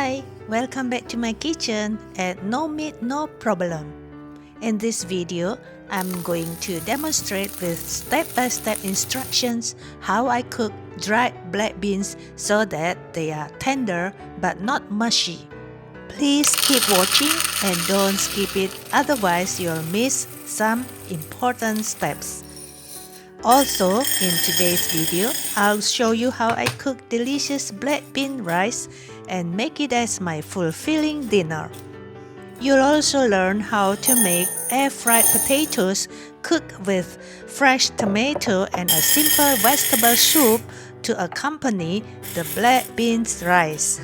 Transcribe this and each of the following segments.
Hi, welcome back to my kitchen at No Meat No Problem. In this video, I'm going to demonstrate with step-by-step instructions how I cook dried black beans so that they are tender but not mushy. Please keep watching and don't skip it, otherwise you'll miss some important steps. Also, in today's video, I'll show you how I cook delicious black bean rice and make it as my fulfilling dinner. You'll also learn how to make air-fried potatoes cooked with fresh tomato and a simple vegetable soup to accompany the black beans rice.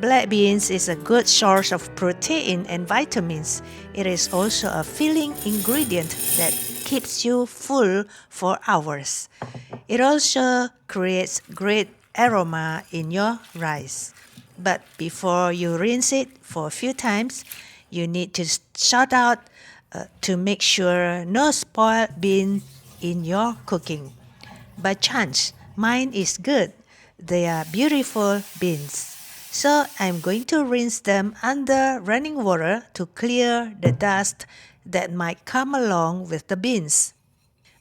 Black beans is a good source of protein and vitamins. It is also a filling ingredient that keeps you full for hours. It also creates great aroma in your rice. But before you rinse it for a few times, you need to sort out to make sure no spoiled bean in your cooking. By chance, mine is good. They are beautiful beans. So I'm going to rinse them under running water to clear the dust that might come along with the beans.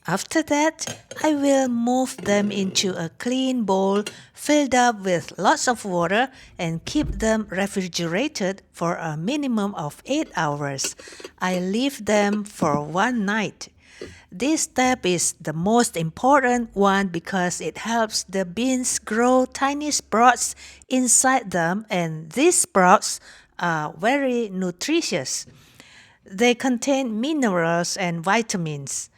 After that, I will move them into a clean bowl filled up with lots of water and keep them refrigerated for a minimum of 8 hours. I leave them for one night. This step is the most important one because it helps the beans grow tiny sprouts inside them, and these sprouts are very nutritious. They contain minerals and vitamins.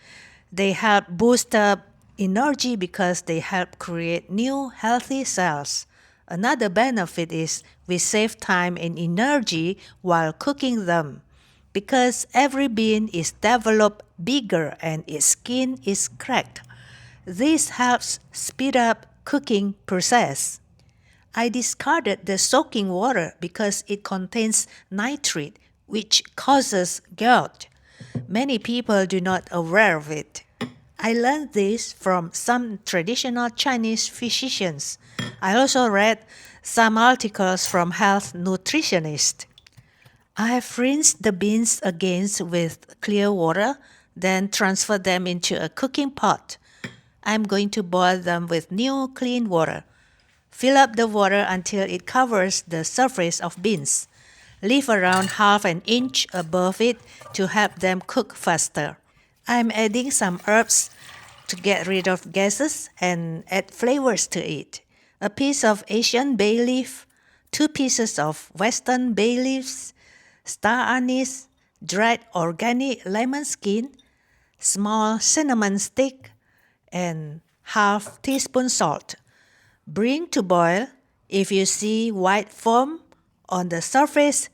They help boost up energy because they help create new healthy cells. Another benefit is we save time and energy while cooking them, because every bean is developed bigger and its skin is cracked. This helps speed up cooking process. I discarded the soaking water because it contains nitrate, which causes gout. Many people do not aware of it. I learned this from some traditional Chinese physicians. I also read some articles from health nutritionists. I have rinsed the beans again with clear water, then transfer them into a cooking pot. I'm going to boil them with new clean water. Fill up the water until it covers the surface of beans. Leave around half an inch above it to help them cook faster. I'm adding some herbs to get rid of gases and add flavors to it. A piece of Asian bay leaf, 2 pieces of Western bay leaves, star anise, dried organic lemon skin, small cinnamon stick, and half teaspoon salt. Bring to boil. If you see white foam on the surface,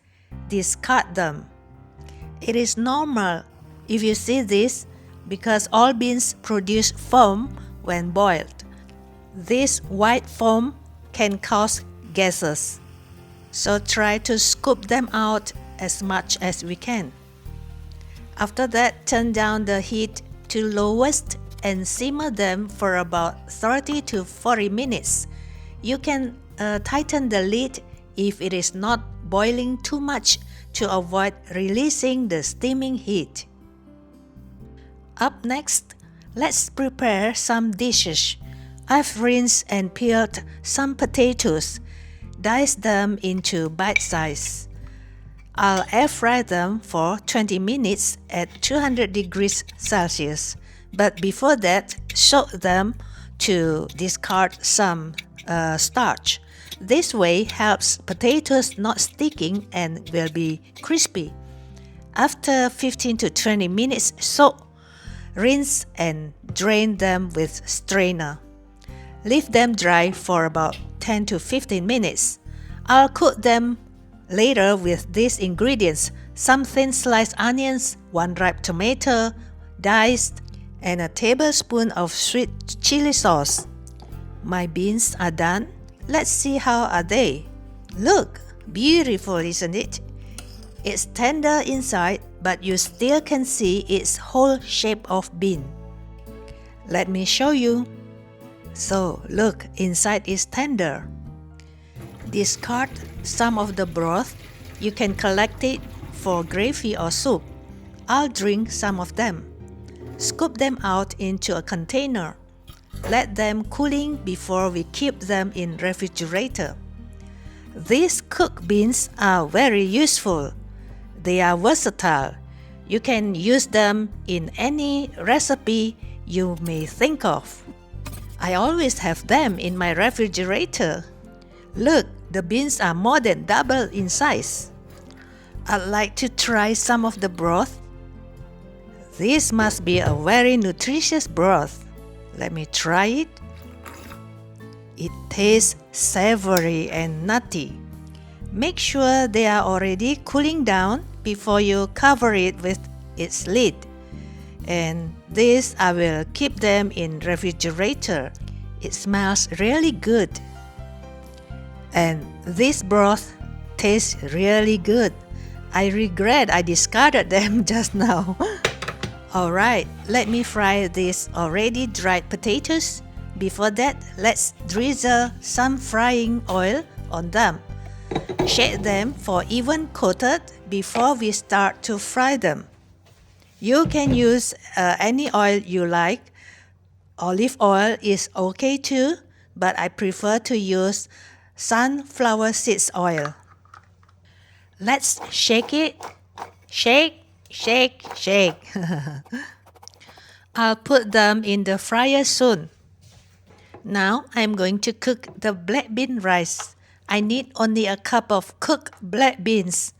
discard them. It is normal if you see this because all beans produce foam when boiled. This white foam can cause gases, so try to scoop them out as much as we can. After that, turn down the heat to lowest and simmer them for about 30 to 40 minutes. You can tighten the lid if it is not boiling too much to avoid releasing the steaming heat. Up next, let's prepare some dishes. I've rinsed and peeled some potatoes. Dice them into bite size. I'll air fry them for 20 minutes at 200 degrees Celsius. But before that, soak them to discard some starch. This way helps potatoes not sticking and will be crispy. After 15 to 20 minutes soak, rinse and drain them with strainer. Leave them dry for about 10 to 15 minutes. I'll cook them later with these ingredients: some thin sliced onions, 1 ripe tomato, diced, and a tablespoon of sweet chili sauce. My beans are done. Let's see how are they. Look, beautiful, isn't it? It's tender inside, but you still can see its whole shape of bean. Let me show you. So look, inside is tender. Discard some of the broth. You can collect it for gravy or soup. I'll drink some of them. Scoop them out into a container. Let them cooling before we keep them in refrigerator. These cooked beans are very useful. They are versatile. You can use them in any recipe you may think of. I always have them in my refrigerator. Look, the beans are more than double in size. I'd like to try some of the broth. This must be a very nutritious broth. Let me try it. It tastes savory and nutty. Make sure they are already cooling down before you cover it with its lid. And this I will keep them in refrigerator. It smells really good. And this broth tastes really good. I regret I discarded them just now. Alright, let me fry these already dried potatoes. Before that, let's drizzle some frying oil on them. Shake them for even coated before we start to fry them. You can use any oil you like. Olive oil is okay too, but I prefer to use sunflower seeds oil. Let's shake it. Shake, shake, shake. I'll put them in the fryer soon. Now I'm going to cook the black bean rice. I need only a cup of cooked black beans.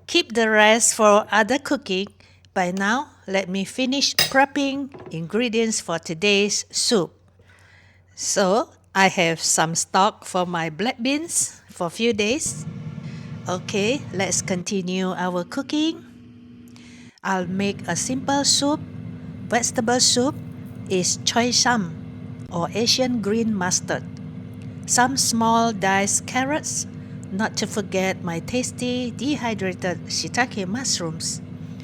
Keep the rest for other cooking. By now, let me finish prepping ingredients for today's soup. So, I have some stock for my black beans for a few days. Okay, let's continue our cooking. I'll make a simple soup. Vegetable soup is choy or Asian green mustard. Some small diced carrots, not to forget my tasty dehydrated shiitake mushrooms.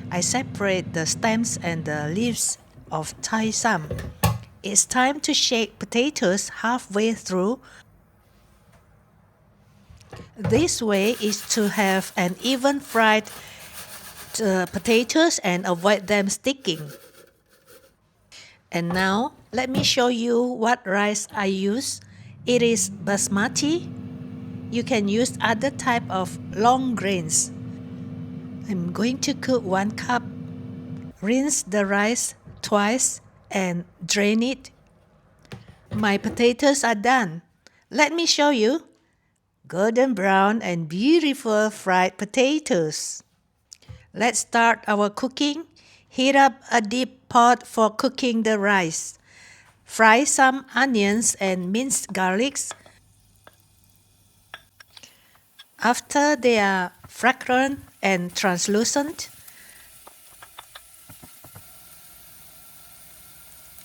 I separate the stems and the leaves of choy. It's time to shake potatoes halfway through. This way is to have an even fried potatoes and avoid them sticking. And now, let me show you what rice I use. It is basmati. You can use other type of long grains. I'm going to cook 1 cup. Rinse the rice twice and drain it. My potatoes are done. Let me show you. Golden brown and beautiful fried potatoes. Let's start our cooking. Heat up a deep pot for cooking the rice. Fry some onions and minced garlics. After they are fragrant and translucent,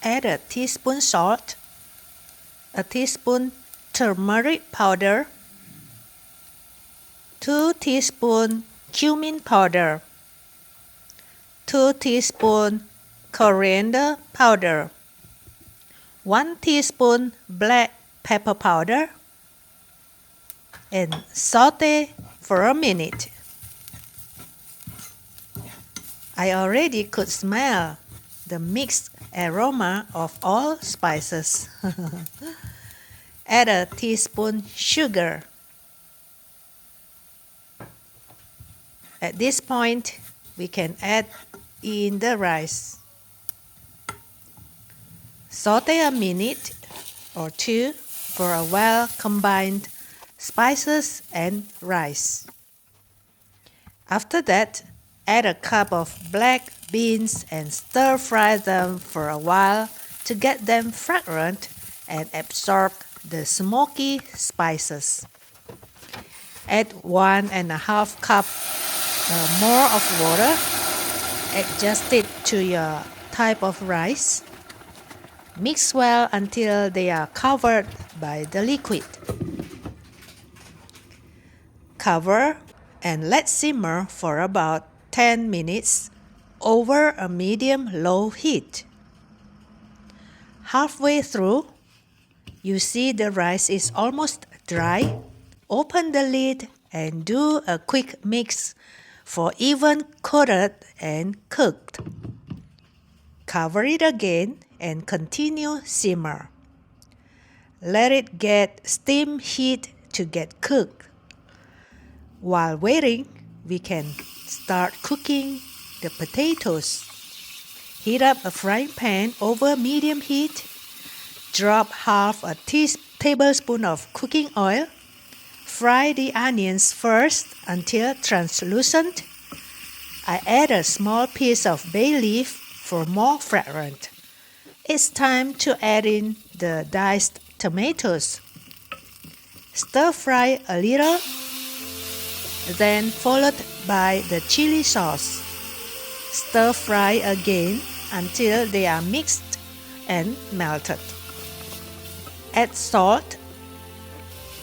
add a teaspoon salt, a teaspoon turmeric powder, 2 teaspoon cumin powder, 2 teaspoon coriander powder, 1 teaspoon black pepper powder, and saute for a minute. I already could smell the mixed aroma of all spices. Add a teaspoon sugar. At this point, we can add in the rice. Saute a minute or 2 for a well-combined spices and rice. After that, add a cup of black beans and stir-fry them for a while to get them fragrant and absorb the smoky spices. Add 1.5 cup more of water. Adjust it to your type of rice. Mix well until they are covered by the liquid. Cover and let simmer for about 10 minutes over a medium-low heat. Halfway through, you see the rice is almost dry. Open the lid and do a quick mix for even coated and cooked. Cover it again and continue simmer. Let it get steam heat to get cooked. While waiting, we can start cooking the potatoes. Heat up a frying pan over medium heat. Drop half a tablespoon of cooking oil. Fry the onions first until translucent. I add a small piece of bay leaf for more fragrance. It's time to add in the diced tomatoes. Stir fry a little, then followed by the chili sauce. Stir fry again until they are mixed and melted. Add salt,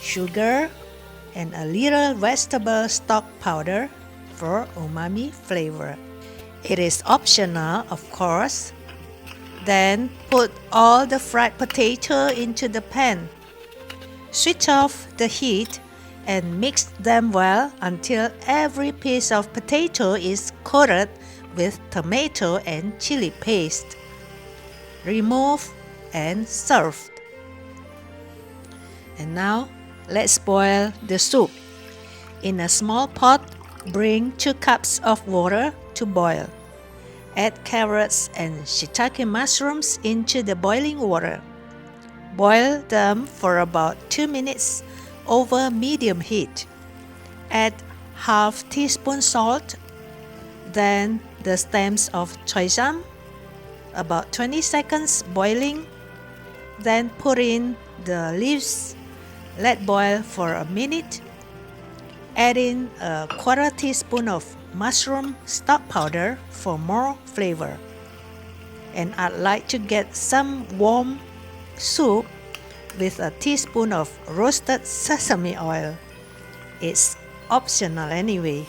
sugar, and a little vegetable stock powder for umami flavor. It is optional, of course. Then put all the fried potato into the pan. Switch off the heat and mix them well until every piece of potato is coated with tomato and chili paste. Remove and serve. And now, let's boil the soup. In a small pot, bring 2 cups of water to boil. Add carrots and shiitake mushrooms into the boiling water. Boil them for about 2 minutes over medium heat. Add half teaspoon salt, then the stems of choy, about 20 seconds boiling. Then put in the leaves. Let boil for a minute. Add in a 1/4 teaspoon of mushroom stock powder for more flavor. And I'd like to get some warm soup with a teaspoon of roasted sesame oil. It's optional anyway.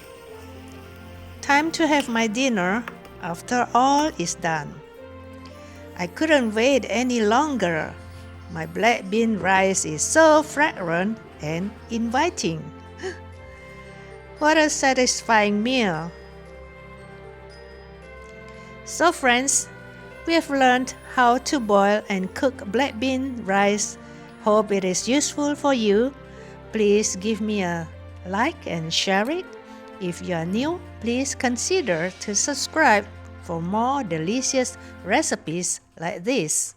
Time to have my dinner after all is done. I couldn't wait any longer. My black bean rice is so fragrant and inviting. What a satisfying meal! So friends, we have learned how to boil and cook black bean rice. Hope it is useful for you. Please give me a like and share it. If you are new, please consider to subscribe for more delicious recipes like this.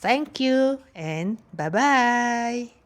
Thank you and bye-bye.